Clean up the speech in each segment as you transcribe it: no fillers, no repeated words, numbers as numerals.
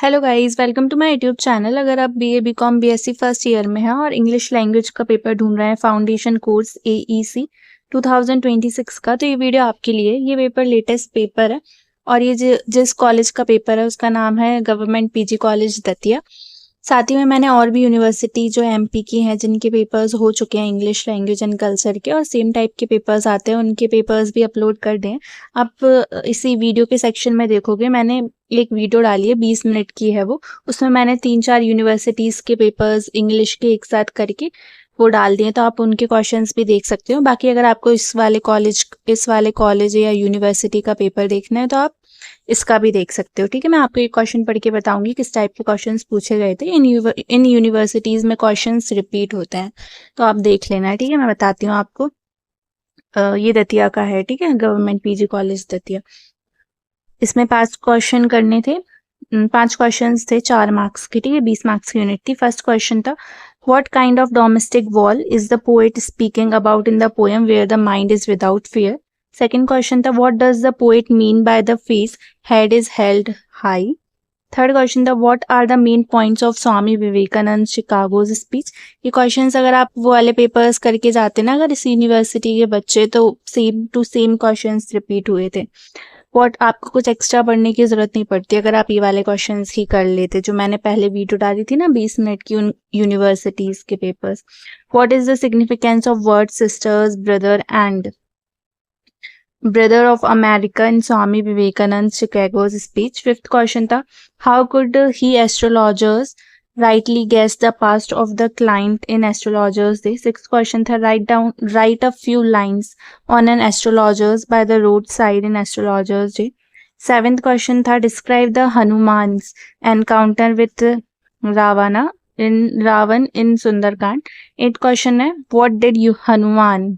Hello guys, welcome to my YouTube channel. अगर आप BA BCom BSc first year में हैं और इंग्लिश लैंग्वेज का पेपर ढूंढ रहे हैं, फाउंडेशन कोर्स एईसी 2026 का, तो ये वीडियो आपके लिए। ये पेपर लेटेस्ट पेपर है और ये जिस कॉलेज का पेपर है उसका नाम है गवर्नमेंट पीजी कॉलेज दतिया। साथ ही में मैंने और भी यूनिवर्सिटी जो एमपी की हैं जिनके पेपर्स हो चुके हैं इंग्लिश लैंग्वेज एंड कल्चर के और सेम टाइप के पेपर्स आते हैं, उनके पेपर्स भी अपलोड कर दें। आप इसी वीडियो के सेक्शन में देखोगे, मैंने एक वीडियो डाली है, 20 मिनट की है वो। उसमें मैंने 3-4 यूनिवर्सिटीज़ के पेपर्स इंग्लिश के एक साथ करके वो डाल दिए, तो आप उनके क्वेश्चंस भी देख सकते हो। बाकी अगर आपको इस वाले कॉलेज या यूनिवर्सिटी का पेपर देखना है तो आप इसका भी देख सकते हो। ठीक है, मैं आपको एक क्वेश्चन पढ़ के बताऊंगी किस टाइप के क्वेश्चंस पूछे गए थे। इन यूनिवर्सिटीज़ में क्वेश्चंस रिपीट होते हैं, तो आप देख लेना। ठीक है, मैं बताती हूँ आपको। ये दतिया का है, ठीक है, गवर्नमेंट पीजी कॉलेज दतिया। इसमें 5 क्वेश्चन करने थे। 5 क्वेश्चंस थे 4 मार्क्स के, ठीक है, 20 मार्क्स की यूनिट थी। फर्स्ट क्वेश्चन था, what kind of domestic wall is the poet speaking about in the poem where the mind is without fear. Second question था, what does the poet mean by the face head is held high. Third question था, what are the main points of Swami Vivekananda Chicago's speech. ये questions अगर आप वो वाले papers करके जाते ना अगर इस यूनिवर्सिटी के बच्चे, तो same to same questions repeat हुए थे। व्हाट आपको कुछ एक्स्ट्रा पढ़ने की जरूरत नहीं पड़ती अगर आप ये वाले क्वेश्चंस ही कर लेते, जो मैंने पहले वीडियो डाली थी ना 20 मिनट की यूनिवर्सिटीज के papers. What is the significance of word sisters, brother and brother of America in Swami Vivekananda Chicago's speech. Fifth question था, how could he astrologers rightly guess the past of the client in astrologers day. Sixth question था, write a few lines on an astrologers by the roadside in astrologers day. Seventh question था, describe the Hanuman's encounter with Ravan in Sundarkand. Eighth question है, what did Hanuman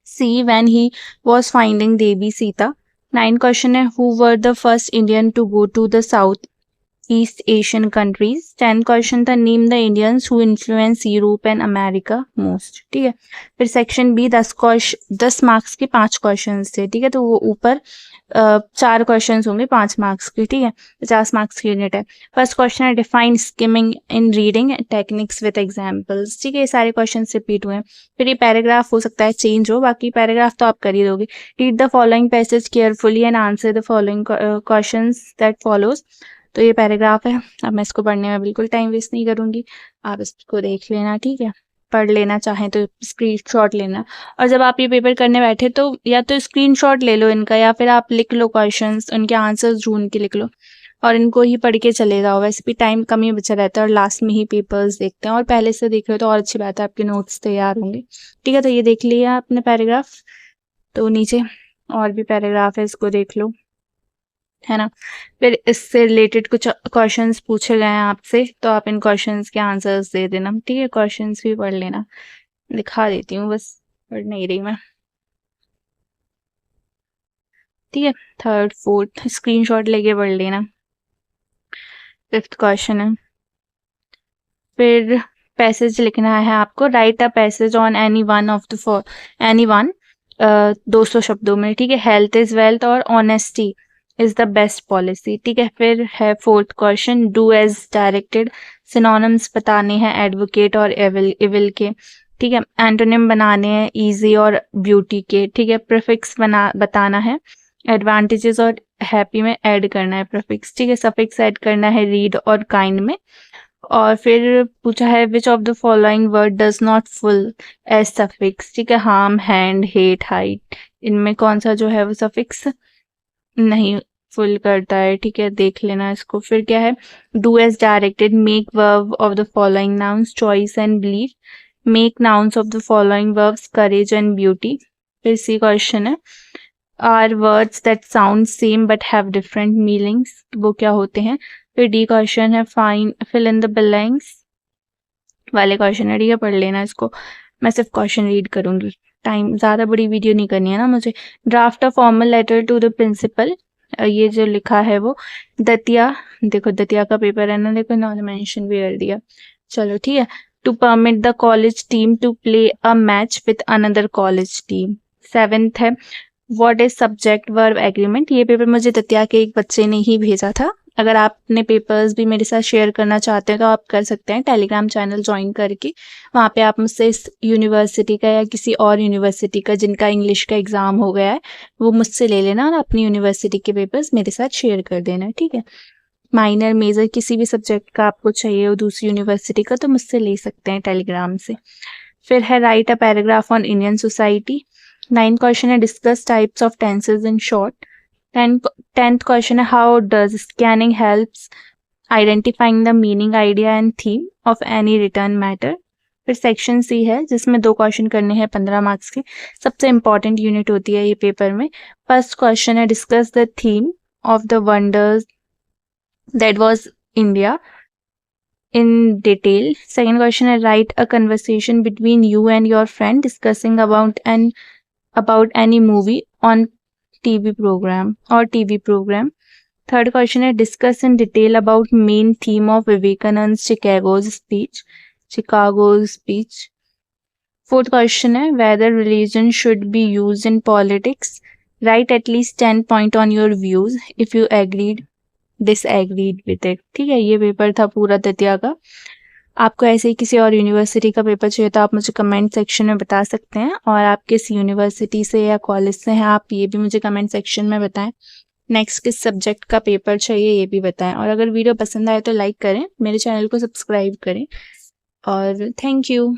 see when he was finding Devi Sita. Ninth question है, who were the first Indian to go to the south east Asian countries. 10th question था, name the Indians who influence Europe and America most. ठीक है, फिर section B 10 marks के 5 question थे। ठीक है, तो वो ऊपर 4 क्वेश्चन होंगे 5 मार्क्स के। ठीक है, 50 मार्क्स की यूनिट है। फर्स्ट क्वेश्चन है, define skimming in reading techniques with examples. ठीक है, ये सारे क्वेश्चन रिपीट हुए हैं। फिर ये पैराग्राफ हो सकता है चेंज हो, बाकी पैराग्राफ तो आप कर ही दोगे। Read the following passage carefully and answer the following question that follows. तो ये पैराग्राफ है। अब मैं इसको पढ़ने में बिल्कुल टाइम वेस्ट नहीं करूंगी, आप इसको देख लेना। ठीक है, पढ़ लेना, चाहें तो स्क्रीनशॉट लेना। और जब आप ये पेपर करने बैठे तो या तो स्क्रीनशॉट ले लो इनका, या फिर आप लिख लो क्वेश्चंस, उनके आंसर्स ढूंढ के लिख लो और इनको ही पढ़ के चले जाओ। वैसे भी टाइम कम ही बचा रहता है और लास्ट में ही पेपर्स देखते हैं, और पहले से देख रहे हो तो और अच्छी बात है, आपके नोट्स तैयार होंगे। ठीक है, तो ये देख लिया आपने पैराग्राफ। तो नीचे और भी पैराग्राफ है, इसको देख लो, है ना। फिर इससे रिलेटेड कुछ क्वेश्चंस पूछे गए हैं आपसे, तो आप इन क्वेश्चंस के आंसर्स दे देना। ठीक है, क्वेश्चंस भी पढ़ लेना, दिखा देती हूँ, बस पढ़ नहीं रही मैं। ठीक है, थर्ड फोर्थ स्क्रीनशॉट लेके पढ़ लेना। फिफ्थ क्वेश्चन है, फिर पैसेज लिखना है आपको। Write a passage on any one 200 शब्दों में। ठीक है, हेल्थ इज वेल्थ और honesty is the best policy. ठीक है, फिर है fourth question, do as directed. Synonyms बताने हैं एडवोकेट और एविल के। ठीक है, एंटोनिम बनाने हैं इजी और ब्यूटी के। ठीक है, प्रीफिक्स बताना है, एडवांटेजेस और हैप्पी में ऐड करना है प्रीफिक्स। ठीक है, सफिक्स ऐड करना है रीड और काइंड में। और फिर पूछा है, which of the following word does not full as suffix. ठीक है, हार्म, हैंड, हेट, हाइट, इनमें कौन सा जो है वो सफिक्स नहीं फुल करता है। ठीक है, देख लेना इसको। फिर क्या है, do as directed, make verb of the following nouns, choice and belief, make nouns of the following verbs, courage and beauty. फिर सी क्वेश्चन है, are words that sound same but have different meanings, वो क्या होते हैं। फिर D question है, fine fill in the blanks वाले question है। ठीक है, पढ़ लेना इसको, मैं सिर्फ क्वेश्चन रीड करूंगी, टाइम ज़्यादा बड़ी वीडियो नहीं करनी है ना मुझे। Draft a formal letter to the principal, ये जो लिखा है वो दतिया, देखो दतिया का पेपर है ना, देखो इन्होंने मेंशन भी कर दिया। चलो ठीक है, to permit the college team to play a match with another college team. 7th है, what is subject verb agreement. ये पेपर मुझे दतिया के एक बच्चे ने ही भेजा था, अगर आप अपने पेपर्स भी मेरे साथ शेयर करना चाहते हैं तो आप कर सकते हैं टेलीग्राम चैनल ज्वाइन करके। वहाँ पे आप मुझसे इस यूनिवर्सिटी का या किसी और यूनिवर्सिटी का जिनका इंग्लिश का एग्ज़ाम हो गया है वो मुझसे ले लेना और अपनी यूनिवर्सिटी के पेपर्स मेरे साथ शेयर कर देना, ठीक है। माइनर मेजर किसी भी सब्जेक्ट का आपको चाहिए हो दूसरी यूनिवर्सिटी का तो मुझसे ले सकते हैं टेलीग्राम से। फिर है write a paragraph on Indian society. 9th question है discuss types of tenses in short. 10th question है how does scanning helps identifying the meaning idea and theme of any return matter. फिर section C है जिसमें 2 question करने हैं 15 marks के। सबसे important unit होती है ये पेपर में। फर्स्ट क्वेश्चन है discuss the theme of the wonders that was India in detail. Second question is write a conversation between you and your friend discussing about any movie on TV program or TV program. Third question is discuss in detail about main theme of Vivekananda's Chicago's speech. Fourth question is whether religion should be used in politics. Write at least 10 points on your views if you agreed disagreed with it. ठीक है, ये paper था पूरा दतिया का। आपको ऐसे ही किसी और यूनिवर्सिटी का पेपर चाहिए तो आप मुझे कमेंट सेक्शन में बता सकते हैं, और आप किस यूनिवर्सिटी से या कॉलेज से हैं आप ये भी मुझे कमेंट सेक्शन में बताएं। नेक्स्ट किस सब्जेक्ट का पेपर चाहिए ये भी बताएं, और अगर वीडियो पसंद आए तो लाइक करें, मेरे चैनल को सब्सक्राइब करें, और थैंक यू।